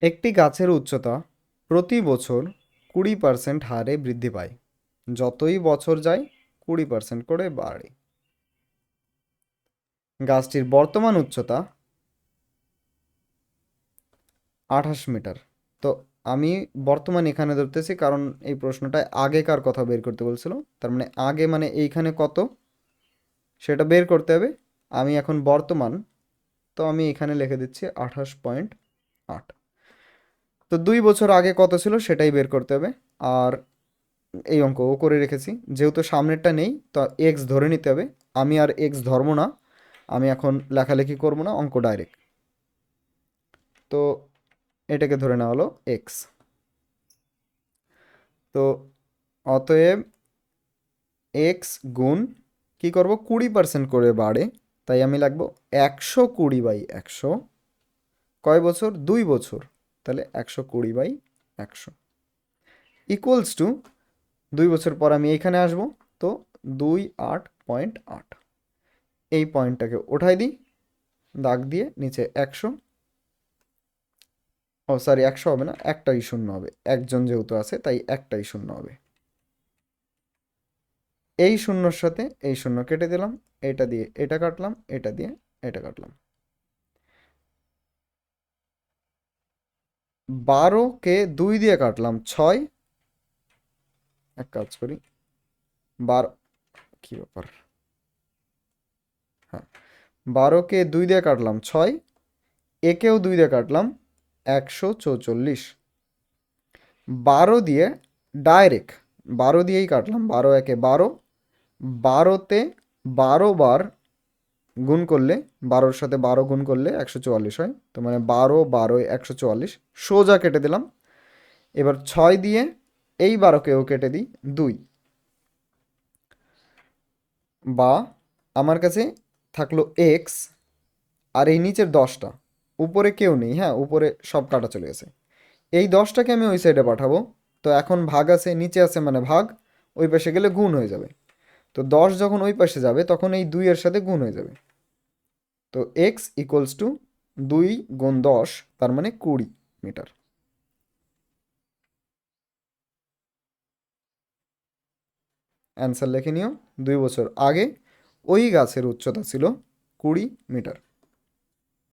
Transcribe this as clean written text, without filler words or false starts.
একটি গাছের উচ্চতা প্রতি বছর 20% হারে বৃদ্ধি পায়। যতই বছর যায় 20% করে বাড়ে। গাছটির বর্তমান উচ্চতা 28 মিটার। তো আমি বর্তমান এখানে ধরতেছি, কারণ এই প্রশ্নটায় আগেকার কথা বের করতে বলছিল। তার মানে আগে মানে এইখানে কত সেটা বের করতে হবে। আমি এখন বর্তমান, তো আমি এখানে লিখে দিচ্ছি 28.8। তো 2 বছর আগে কত ছিল সেটাই বের করতে হবে। আর এই অঙ্ক ও করে রেখেছি, যেহেতু সামনেরটা নেই তো এক্স ধরে নিতে হবে। আমি আর এক্স ধরবো না, আমি এখন লেখালেখি করবো না, অঙ্ক ডাইরেক্ট। তো এটাকে ধরে নেওয়া হলো এক্স। তো অতএব এক্স গুণ কী করবো, 20% করে বাড়ে, তাই আমি লিখবো 120/100। কয় বছর? 2 বছর। তাহলে 120/100 ইকুয়ালস টু 2 বছর পর আমি এইখানে আসবো। তো 28.8, এই পয়েন্টটাকে ওঠাই দিই দাগ দিয়ে নিচে 100। ও সরি, 100 হবে না, একটাই শূন্য হবে, একজন যেহেতু আছে তাই একটাই শূন্য হবে। এই শূন্যর সাথে এই শূন্য কেটে দিলাম, এটা দিয়ে এটা কাটলাম, এটা দিয়ে এটা কাটলাম। 12কে 2 দিয়ে কাটলাম 6। এক কাজ করি, 12, কি ব্যাপার, হ্যাঁ, 12কে 2 দিয়ে কাটলাম 6, একেও 2 দিয়ে কাটলাম 144। 12 দিয়ে ডাইরেক্ট 12 দিয়েই কাটলাম, 12 একে 12, 12তে 12 বার গুণ করলে, 12-র সাথে 12 গুণ করলে 144 হয়। তো মানে 12 12 144, সোজা কেটে দিলাম। এবার 6 দিয়ে এই 12কেও কেটে দিই 2, বা আমার কাছে থাকলো এক্স আর এই নিচের 10টা। উপরে কেউ নেই, হ্যাঁ, উপরে সব কাটা চলে গেছে। এই 10টাকে আমি ওই সাইডে পাঠাবো। তো এখন ভাগ আছে, নিচে আছে মানে ভাগ, ওই পাশে গেলে গুণ হয়ে যাবে। তো 10 যখন ওই পাশে যাবে তখন এই 2 এর সাথে গুণ হয়ে যাবে। তো এক্স ইকুয়ালস টু 2 গুণ 10, তার মানে 20 মিটার। অ্যান্সার লিখে নিও। 2 বছর আগে ওই গাছের উচ্চতা ছিল 20 মিটার।